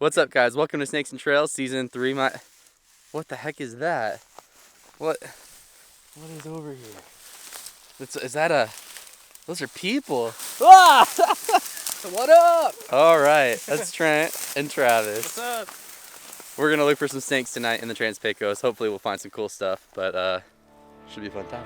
What's up, guys? Welcome to Snakes and Trails Season 3. What the heck is that? What is over here? Is that a... Those are people. Ah! What up? All right, that's Trent and Travis. What's up? We're gonna look for some snakes tonight in the Trans-Pecos. Hopefully we'll find some cool stuff, but should be a fun time.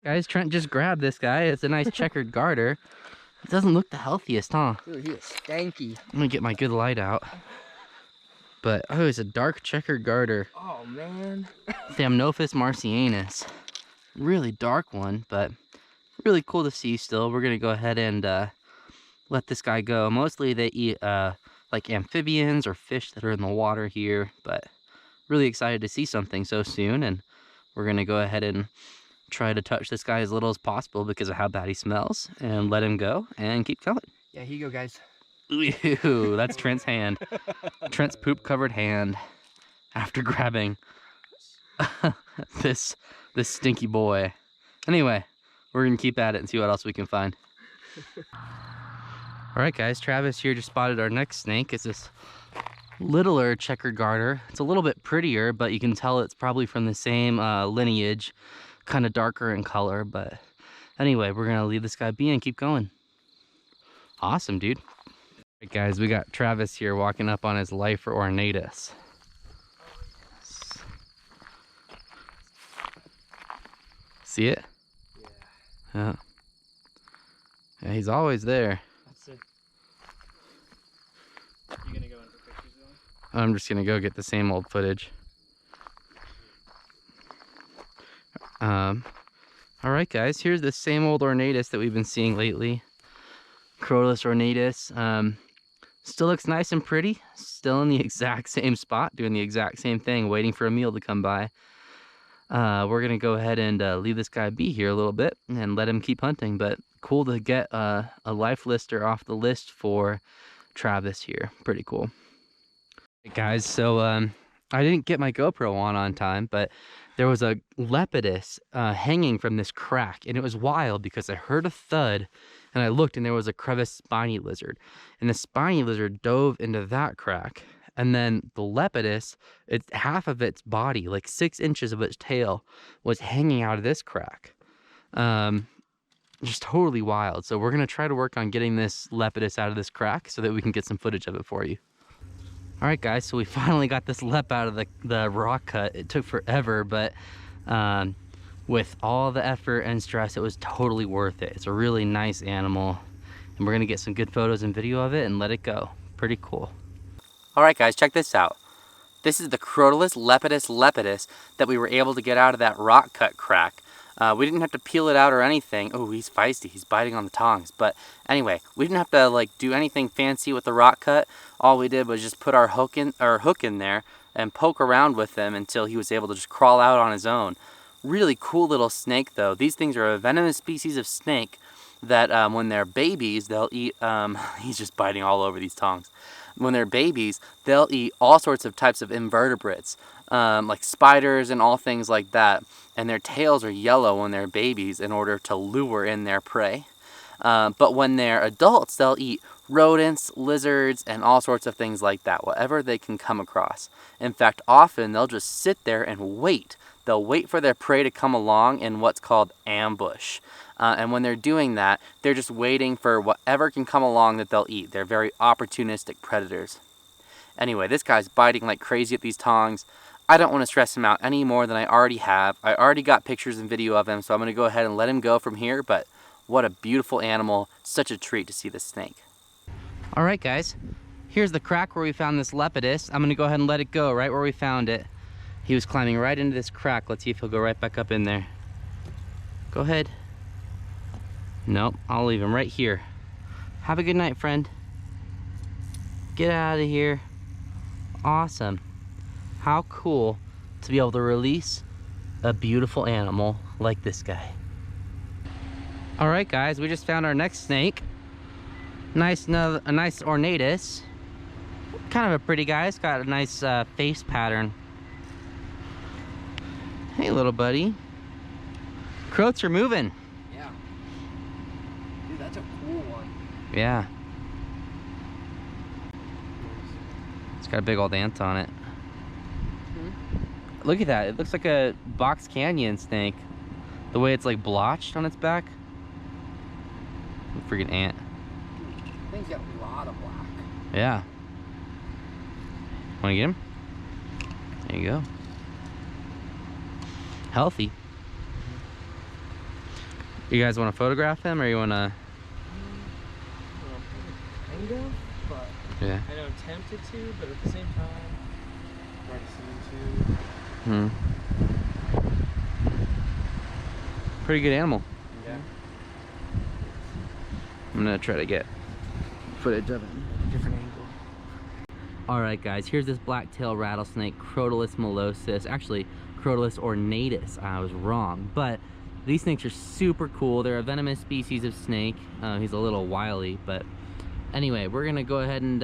Guys, Trent just grabbed this guy. It's a nice checkered garter. It doesn't look the healthiest, huh? Dude, he is stanky. I'm gonna get my good light out. But, oh, it's a dark checkered garter. Oh, man. Thamnophis marcianus. Really dark one, but really cool to see still. We're gonna go ahead and let this guy go. Mostly they eat like amphibians or fish that are in the water here, but really excited to see something so soon, and we're gonna go ahead and try to touch this guy as little as possible because of how bad he smells, and let him go and keep going. Yeah, here you go, guys. Ew, that's Trent's hand. Trent's poop covered hand after grabbing this stinky boy. Anyway, we're gonna keep at it and see what else we can find. All right, guys, Travis here just spotted our next snake. It's this littler checkered garter. It's a little bit prettier, but you can tell it's probably from the same lineage, kind of darker in color. But anyway, we're gonna leave this guy be and keep going. Awesome, dude. All right, guys, we got Travis here walking up on his lifer ornatus. See it? Yeah. Yeah, he's always there. That's it. You gonna go in for pictures though? I'm just gonna go get the same old footage. All right, guys, here's the same old ornatus that we've been seeing lately. Crotalus ornatus. Still looks nice and pretty. Still in the exact same spot, doing the exact same thing, waiting for a meal to come by. We're gonna go ahead and leave this guy be here a little bit and let him keep hunting, but cool to get a life lister off the list for Travis here. Pretty cool. Hey guys, so I didn't get my GoPro on time, but there was a lepidus hanging from this crack, and it was wild because I heard a thud and I looked and there was a crevice spiny lizard, and the spiny lizard dove into that crack. And then the lepidus, half of its body, like 6 inches of its tail, was hanging out of this crack. Just totally wild. So we're gonna try to work on getting this lepidus out of this crack so that we can get some footage of it for you. All right, guys, so we finally got this lep out of the rock cut. It took forever, but with all the effort and stress, it was totally worth it. It's a really nice animal, and we're gonna get some good photos and video of it and let it go. Pretty cool. All right, guys, check this out. This is the Crotalus lepidus that we were able to get out of that rock cut crack. We didn't have to peel it out or anything. Oh, he's feisty. He's biting on the tongs. But anyway, we didn't have to like do anything fancy with the rock cut. All we did was just put our hook in there and poke around with him until he was able to just crawl out on his own. Really cool little snake, though. These things are a venomous species of snake that when they're babies, they'll eat... he's just biting all over these tongs. When they're babies, they'll eat all sorts of types of invertebrates, like spiders and all things like that. And their tails are yellow when they're babies in order to lure in their prey. But when they're adults, they'll eat rodents, lizards, and all sorts of things like that, whatever they can come across. In fact, often they'll just sit there and wait. They'll wait for their prey to come along in what's called ambush. And when they're doing that, they're just waiting for whatever can come along that they'll eat. They're very opportunistic predators. Anyway, this guy's biting like crazy at these tongs. I don't want to stress him out any more than I already have. I already got pictures and video of him, so I'm going to go ahead and let him go from here. But what a beautiful animal. Such a treat to see this snake. All right, guys. Here's the crack where we found this lepidus. I'm going to go ahead and let it go right where we found it. He was climbing right into this crack. Let's see if he'll go right back up in there. Go ahead. Nope, I'll leave him right here. Have a good night, friend. Get out of here. Awesome. How cool to be able to release a beautiful animal like this guy. All right, guys, we just found our next snake. Nice, a nice Ornatus. Kind of a pretty guy. It's got a nice face pattern. Hey, little buddy. Croats are moving. Yeah. Dude, that's a cool one. Yeah. It's got a big old ant on it. Look at that. It looks like a box canyon snake. The way it's like blotched on its back. Freaking ant. I think he's got a lot of black. Yeah. Want to get him? There you go. Healthy. You guys want to photograph him, or you want to? Kind of, but Yeah. I know I'm tempted to, but at the same time, I've already seen Pretty good animal. two. Yeah. I'm gonna try to get footage of it. Different angle. All right, guys. Here's this blacktail rattlesnake, Crotalus molossus. Actually, Crotalus ornatus. I was wrong, but these snakes are super cool. They're a venomous species of snake. He's a little wily, but anyway, we're gonna go ahead and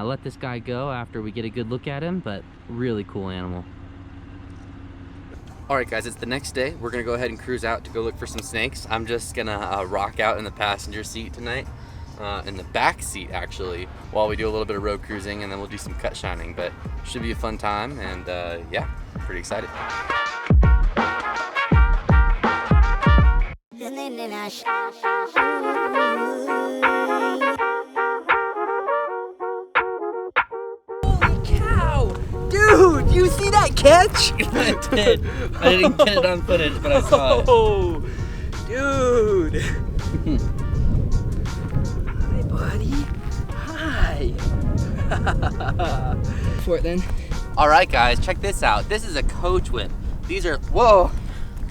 let this guy go after we get a good look at him, but really cool animal. All right, guys, it's the next day. We're gonna go ahead and cruise out to go look for some snakes. I'm just gonna rock out in the passenger seat tonight, in the back seat actually, while we do a little bit of road cruising, and then we'll do some cut shining, but should be a fun time, and yeah, pretty excited. Dude, you see that catch? I did. I didn't get it on footage, but I saw it. Oh, dude. Hi, buddy. Hi. For it then. All right, guys, check this out. This is a coachwhip. These are, whoa,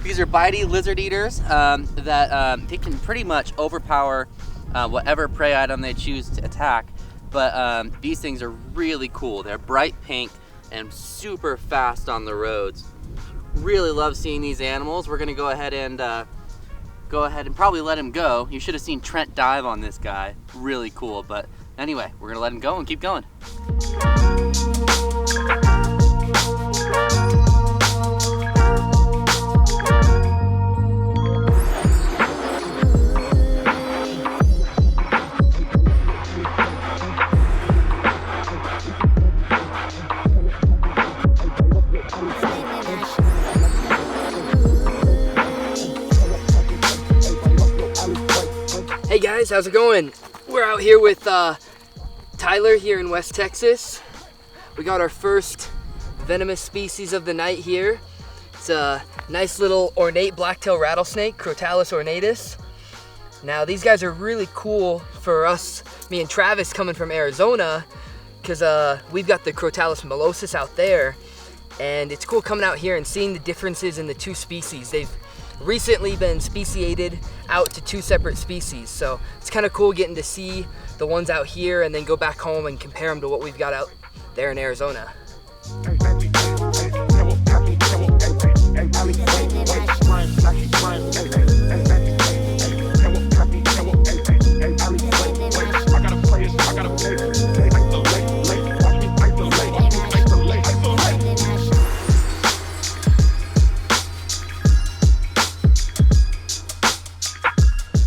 these are bitey lizard eaters that they can pretty much overpower whatever prey item they choose to attack. But these things are really cool. They're bright pink and super fast on the roads. Really love seeing these animals. We're gonna go ahead and probably let him go. You should have seen Trent dive on this guy. Really cool, but anyway, we're gonna let him go and keep going. Hey guys, how's it going? We're out here with Tyler here in West Texas. We got our first venomous species of the night here. It's a nice little ornate blacktail rattlesnake, Crotalus ornatus. Now these guys are really cool for us, me and Travis coming from Arizona, because we've got the Crotalus molossus out there, and it's cool coming out here and seeing the differences in the two species. They've recently been speciated out to two separate species, so it's kind of cool getting to see the ones out here and then go back home and compare them to what we've got out there in Arizona.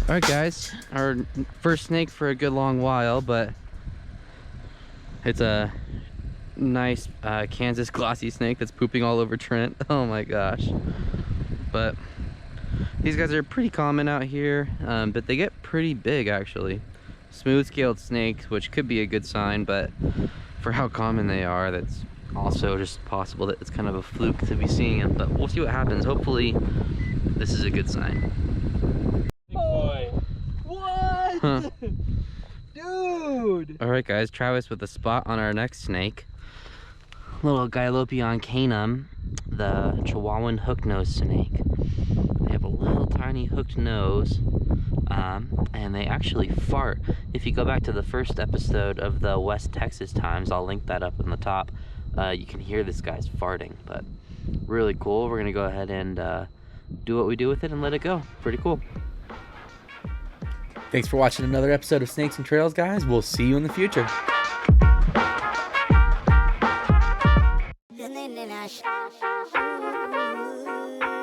All right, guys, our first snake for a good long while, but it's a nice Kansas glossy snake that's pooping all over Trent. Oh my gosh. But these guys are pretty common out here, but they get pretty big actually. Smooth scaled snakes, which could be a good sign, but for how common they are, that's also just possible that it's kind of a fluke to be seeing them, but we'll see what happens. Hopefully this is a good sign. Huh. Dude! All right, guys, Travis with a spot on our next snake. Little Gylopion canum, the Chihuahuan hook-nosed snake. They have a little tiny hooked nose, and they actually fart. If you go back to the first episode of the West Texas Times, I'll link that up in the top, you can hear this guy's farting, but really cool. We're gonna go ahead and do what we do with it and let it go. Pretty cool. Thanks for watching another episode of Snakes and Trails, guys. We'll see you in the future. Ooh.